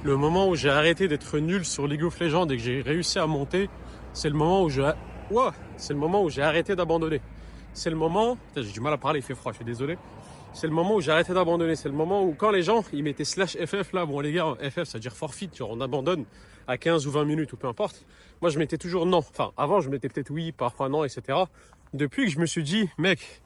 Le moment où j'ai arrêté d'être nul sur League of Legends et que j'ai réussi à monter, c'est le moment où c'est le moment où j'ai arrêté d'abandonner. C'est le moment, putain, j'ai du mal à parler, il fait froid, je suis désolé. C'est le moment où j'ai arrêté d'abandonner. C'est le moment où quand les gens, ils mettaient /FF là, bon les gars, FF ça veut dire forfeit, genre on abandonne à 15 ou 20 minutes ou peu importe. Moi je mettais toujours non. Enfin avant je mettais peut-être oui, parfois non, etc. Depuis que je me suis dit, mec,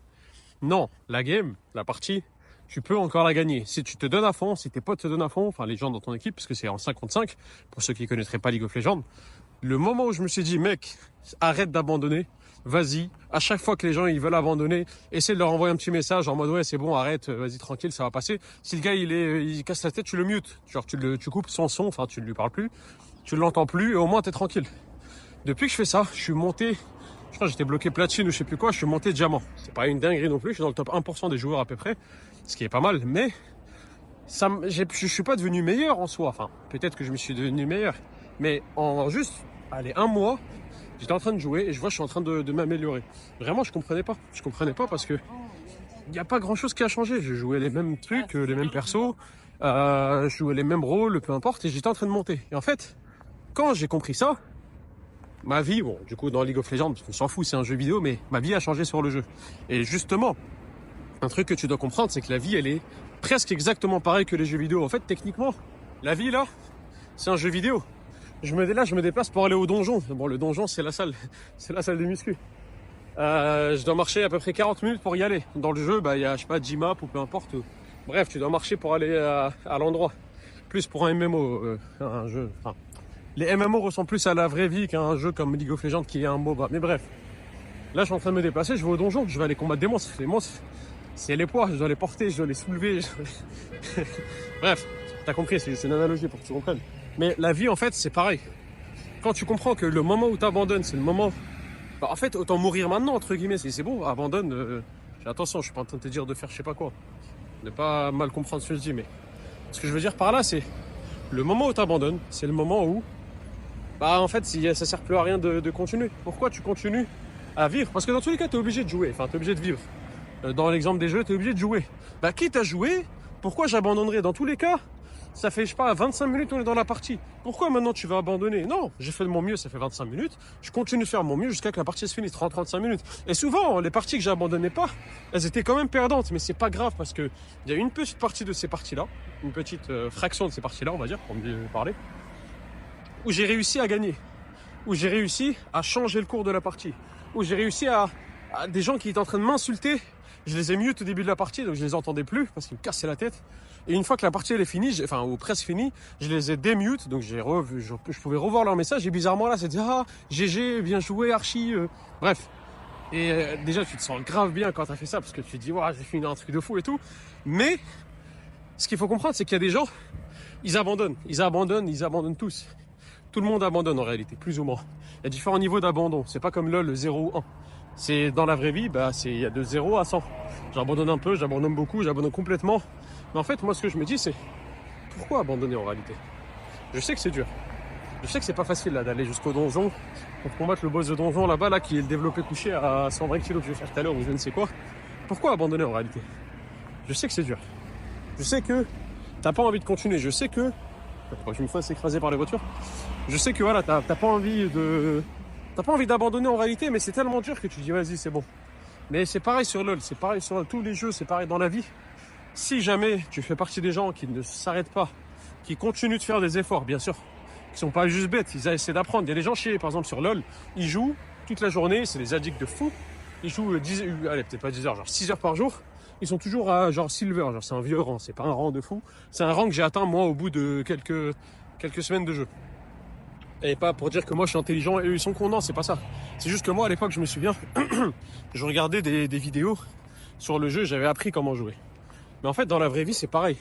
non, la game, la partie, tu peux encore la gagner. Si tu te donnes à fond, si tes potes te donnent à fond, enfin les gens dans ton équipe, parce que c'est en 5 contre 5, pour ceux qui ne connaîtraient pas League of Legends, le moment où je me suis dit, mec, arrête d'abandonner, vas-y, à chaque fois que les gens ils veulent abandonner, essaie de leur envoyer un petit message en mode ouais c'est bon, arrête, vas-y tranquille, ça va passer. Si le gars il casse la tête, tu le mutes, genre tu coupes son son, enfin tu ne lui parles plus, tu ne l'entends plus et au moins t'es tranquille. Depuis que je fais ça, je suis monté, je crois que j'étais bloqué platine ou je sais plus quoi, je suis monté diamant. C'est pas une dinguerie non plus, je suis dans le top 1% des joueurs à peu près, ce qui est pas mal, mais je suis pas devenu meilleur en soi, enfin peut-être que je me suis devenu meilleur, mais en juste, allez, un mois, j'étais en train de jouer et je vois je suis en train de m'améliorer. Vraiment je comprenais pas parce que il n'y a pas grand chose qui a changé, je jouais les mêmes trucs, les mêmes persos, je jouais les mêmes rôles, peu importe, et j'étais en train de monter. Et en fait, quand j'ai compris ça, ma vie, bon, du coup, dans League of Legends, on s'en fout, c'est un jeu vidéo, mais ma vie a changé sur le jeu. Et justement, un truc que tu dois comprendre, c'est que la vie, elle est presque exactement pareille que les jeux vidéo. En fait, techniquement, la vie, là, c'est un jeu vidéo. Je me déplace pour aller au donjon. Bon, le donjon, c'est la salle des muscu. Je dois marcher à peu près 40 minutes pour y aller. Dans le jeu, il y a, je sais pas, 10 maps ou peu importe. Bref, tu dois marcher pour aller à l'endroit. Plus pour un MMO, un jeu, enfin, les MMO ressemblent plus à la vraie vie qu'un jeu comme League of Legends qui est un MOBA. Mais bref, là je suis en train de me déplacer, je vais au donjon, je vais aller combattre des monstres. Les monstres, c'est les poids, je dois les porter, je dois les soulever. Bref, t'as compris, c'est une analogie pour que tu comprennes. Mais la vie en fait c'est pareil. Quand tu comprends que le moment où tu abandonnes, c'est le moment... en fait, autant mourir maintenant, entre guillemets, c'est bon, abandonne. Attention, je suis pas en train de te dire de faire je sais pas quoi. Ne pas mal comprendre ce que je dis, mais... Ce que je veux dire par là, c'est... Le moment où tu abandonnes, c'est le moment où... en fait, ça sert plus à rien de continuer. Pourquoi tu continues à vivre? Parce que dans tous les cas, tu es obligé de jouer. Enfin, tu es obligé de vivre. Dans l'exemple des jeux, tu es obligé de jouer. Quitte à jouer, pourquoi j'abandonnerais? Dans tous les cas, ça fait, je sais pas, 25 minutes on est dans la partie. Pourquoi maintenant tu vas abandonner? Non, j'ai fait de mon mieux, ça fait 25 minutes. Je continue de faire mon mieux jusqu'à que la partie se finisse, 30-35 minutes. Et souvent, les parties que j'abandonnais pas, elles étaient quand même perdantes. Mais c'est pas grave parce que il y a une petite partie de ces parties-là, une petite fraction de ces parties-là, on va dire, pour mieux parler, où j'ai réussi à gagner, où j'ai réussi à changer le cours de la partie, où j'ai réussi à des gens qui étaient en train de m'insulter, je les ai mute au début de la partie, donc je les entendais plus parce qu'ils me cassaient la tête. Et une fois que la partie elle est finie, ou presque finie, je les ai démute, donc je pouvais revoir leur message et bizarrement là c'était GG, bien joué Archie, bref. Et déjà tu te sens grave bien quand t'as fait ça parce que tu te dis j'ai fini un truc de fou et tout. Mais ce qu'il faut comprendre c'est qu'il y a des gens, ils abandonnent tous. Tout le monde abandonne en réalité, plus ou moins. Il y a différents niveaux d'abandon. C'est pas comme LoL, le 0 ou 1. C'est dans la vraie vie, il y a de 0 à 100. J'abandonne un peu, j'abandonne beaucoup, j'abandonne complètement. Mais en fait, moi, ce que je me dis, c'est pourquoi abandonner en réalité? Je sais que c'est dur. Je sais que c'est pas facile là d'aller jusqu'au donjon pour combattre le boss de donjon là-bas, là, qui est le développé couché à 120 kilos que je vais faire tout à l'heure ou je ne sais quoi. Pourquoi abandonner en réalité? Je sais que c'est dur. Je sais que t'as pas envie de continuer. Je sais que... je me fasse écraser par les voitures. Je sais que voilà, t'as pas envie d'abandonner en réalité, mais c'est tellement dur que tu dis vas-y c'est bon. Mais c'est pareil sur LoL, c'est pareil sur tous les jeux, c'est pareil dans la vie. Si jamais tu fais partie des gens qui ne s'arrêtent pas, qui continuent de faire des efforts, bien sûr, qui sont pas juste bêtes, ils essaient d'apprendre. Il y a des gens par exemple sur LoL, ils jouent toute la journée, c'est des addicts de fou. Ils jouent peut-être pas 10 heures, genre 6 heures par jour. Ils sont toujours à genre silver, genre c'est un vieux rang, c'est pas un rang de fou. C'est un rang que j'ai atteint moi au bout de quelques semaines de jeu. Et pas pour dire que moi je suis intelligent et eux ils sont cons, non c'est pas ça. C'est juste que moi à l'époque je me souviens, je regardais des vidéos sur le jeu, j'avais appris comment jouer. Mais en fait dans la vraie vie c'est pareil.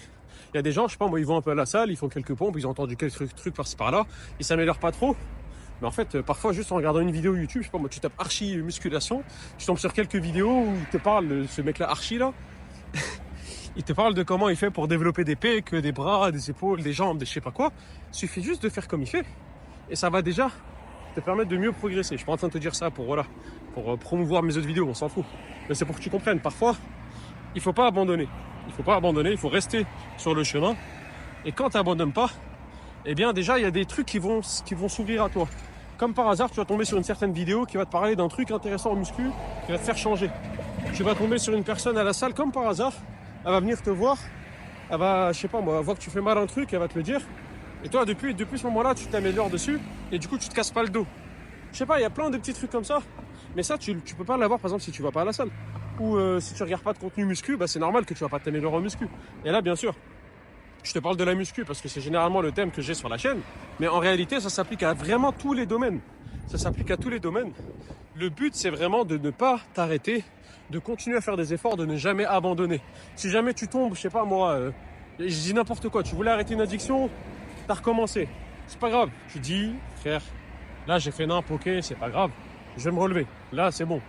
Il y a des gens, je sais pas moi, ils vont un peu à la salle, ils font quelques pompes, ils ont entendu quelques trucs par-ci par-là, ils s'améliorent pas trop. Mais en fait, parfois, juste en regardant une vidéo YouTube, je sais pas moi, tu tapes Archie musculation, tu tombes sur quelques vidéos où il te parle, ce mec-là, Archie, là, il te parle de comment il fait pour développer des pecs, des bras, des épaules, des jambes, des je sais pas quoi. Il suffit juste de faire comme il fait. Et ça va déjà te permettre de mieux progresser. Je suis pas en train de te dire ça pour promouvoir mes autres vidéos, on s'en fout. Mais c'est pour que tu comprennes. Parfois, il faut pas abandonner. Il faut rester sur le chemin. Et quand tu n'abandonnes pas, eh bien déjà il y a des trucs qui vont s'ouvrir à toi. Comme par hasard, tu vas tomber sur une certaine vidéo qui va te parler d'un truc intéressant en muscu, qui va te faire changer. Tu vas tomber sur une personne à la salle, comme par hasard, elle va venir te voir, elle va, je sais pas moi, voir que tu fais mal à un truc, elle va te le dire. Et toi, depuis ce moment-là, tu t'améliores dessus, et du coup, tu te casses pas le dos. Je sais pas, il y a plein de petits trucs comme ça, mais ça, tu peux pas l'avoir, par exemple, si tu vas pas à la salle. Ou si tu regardes pas de contenu muscu, bah, c'est normal que tu vas pas t'améliorer en muscu. Et là, bien sûr, je te parle de la muscu parce que c'est généralement le thème que j'ai sur la chaîne, mais en réalité, ça s'applique à vraiment tous les domaines. Ça s'applique à tous les domaines. Le but, c'est vraiment de ne pas t'arrêter, de continuer à faire des efforts, de ne jamais abandonner. Si jamais tu tombes, je sais pas moi, je dis n'importe quoi, tu voulais arrêter une addiction, t'as recommencé. C'est pas grave. Tu dis, frère, là j'ai fait n'importe ok, c'est pas grave, je vais me relever. Là, c'est bon.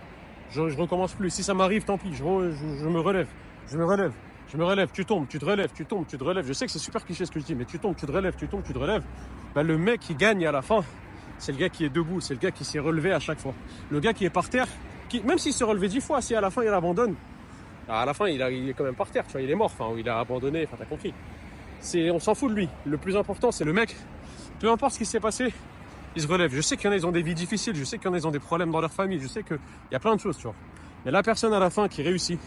Je recommence plus. Si ça m'arrive, tant pis, je me relève. Je me relève. Je me relève, tu tombes, tu te relèves, tu tombes, tu te relèves. Je sais que c'est super cliché ce que je dis, mais tu tombes, tu te relèves, tu tombes, tu te relèves. Bah, le mec qui gagne à la fin, c'est le gars qui est debout, c'est le gars qui s'est relevé à chaque fois. Le gars qui est par terre, même s'il se relevait 10 fois, si à la fin il abandonne, à la fin il est quand même par terre, tu vois, il est mort, enfin, il a abandonné, enfin t'as compris. On s'en fout de lui. Le plus important, c'est le mec, peu importe ce qui s'est passé, il se relève. Je sais qu'il y en a, ils ont des vies difficiles, je sais qu'il y en a, ils ont des problèmes dans leur famille, je sais qu'il y a plein de choses, tu vois. Mais la personne à la fin qui réussit,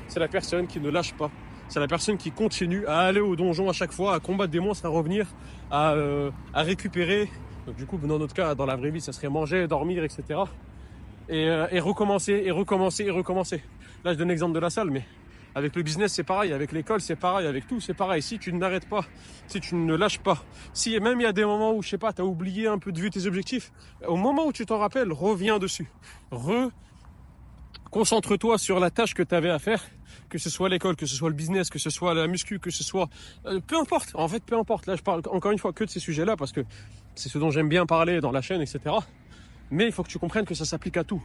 c'est la personne qui ne lâche pas. C'est la personne qui continue à aller au donjon à chaque fois, à combattre des monstres, à revenir, à récupérer. Donc du coup, dans notre cas, dans la vraie vie, ça serait manger, dormir, etc. Et recommencer, et recommencer, et recommencer. Là, je donne l'exemple de la salle, mais avec le business, c'est pareil. Avec l'école, c'est pareil. Avec tout, c'est pareil. Si tu n'arrêtes pas, si tu ne lâches pas, si même il y a des moments où, je sais pas, tu as oublié un peu de vue tes objectifs, au moment où tu t'en rappelles, reviens dessus. Concentre-toi sur la tâche que tu avais à faire, que ce soit l'école, que ce soit le business, que ce soit la muscu, que ce soit... peu importe, en fait, peu importe. Là, je parle encore une fois que de ces sujets-là parce que c'est ce dont j'aime bien parler dans la chaîne, etc. Mais il faut que tu comprennes que ça s'applique à tout.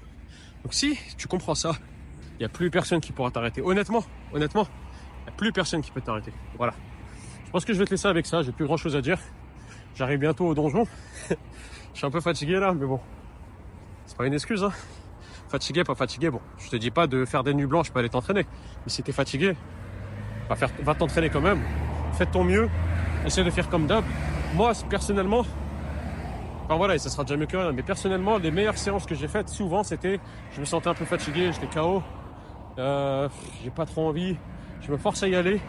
Donc si tu comprends ça, il n'y a plus personne qui pourra t'arrêter. Honnêtement, il n'y a plus personne qui peut t'arrêter. Voilà. Je pense que je vais te laisser avec ça, j'ai plus grand-chose à dire. J'arrive bientôt au donjon. Je suis un peu fatigué là, mais bon, c'est pas une excuse, hein. Fatigué, pas fatigué, bon, je te dis pas de faire des nuits blanches pour aller t'entraîner. Mais si t'es fatigué, va t'entraîner quand même. Fais de ton mieux, essaie de faire comme d'hab. Moi, personnellement, enfin voilà, et ça sera déjà mieux que rien, mais personnellement, les meilleures séances que j'ai faites, souvent, c'était, je me sentais un peu fatigué, j'étais KO, j'ai pas trop envie, je me force à y aller.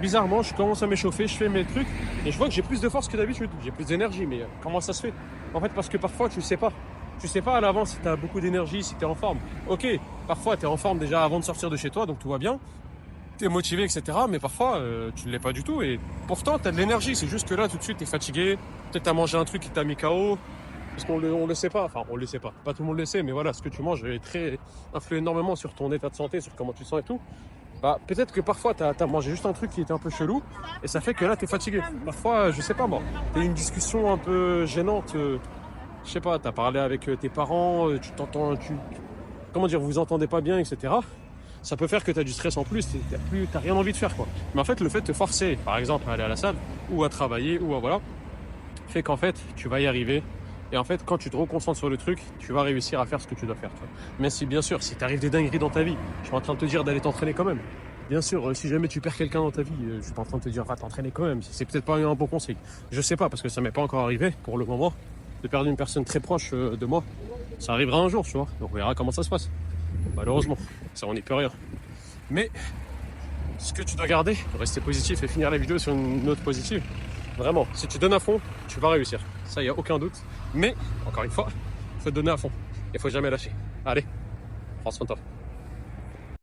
Bizarrement, je commence à m'échauffer, je fais mes trucs, et je vois que j'ai plus de force que d'habitude, j'ai plus d'énergie, mais comment ça se fait? En fait, parce que parfois, tu sais pas. Tu sais pas à l'avance si tu as beaucoup d'énergie, si tu es en forme. Ok, parfois tu es en forme déjà avant de sortir de chez toi, donc tout va bien. Tu es motivé, etc. Mais parfois tu ne l'es pas du tout. Et pourtant tu as de l'énergie. C'est juste que là tout de suite tu es fatigué. Peut-être tu as mangé un truc qui t'a mis KO. Parce qu'on le sait pas. Enfin, on le sait pas. Pas tout le monde le sait. Mais voilà, ce que tu manges influe énormément sur ton état de santé, sur comment tu te sens et tout. Bah, peut-être que parfois tu as mangé juste un truc qui était un peu chelou. Et ça fait que là tu es fatigué. Parfois, je sais pas moi. Tu as une discussion un peu gênante. Je sais pas, t'as parlé avec tes parents, comment dire, vous vous entendez pas bien, etc. Ça peut faire que t'as du stress en plus, t'as rien envie de faire, quoi. Mais en fait, le fait de te forcer, par exemple, à aller à la salle, ou à travailler, ou à voilà, fait qu'en fait, tu vas y arriver. Et en fait, quand tu te reconcentres sur le truc, tu vas réussir à faire ce que tu dois faire, tu vois. Mais si, bien sûr, si t'arrives des dingueries dans ta vie, je suis en train de te dire d'aller t'entraîner quand même. Bien sûr, si jamais tu perds quelqu'un dans ta vie, je suis pas en train de te dire va t'entraîner quand même. C'est peut-être pas un bon conseil. Je sais pas, parce que ça m'est pas encore arrivé pour le moment. De perdre une personne très proche de moi, ça arrivera un jour, tu vois. Donc on verra comment ça se passe. Malheureusement, ça on n'y peut rien. Mais ce que tu dois garder, rester positif et finir la vidéo sur une note positive. Vraiment, si tu donnes à fond, tu vas réussir. Ça, il n'y a aucun doute. Mais, encore une fois, il faut donner à fond. Il ne faut jamais lâcher. Allez, prends soin de toi.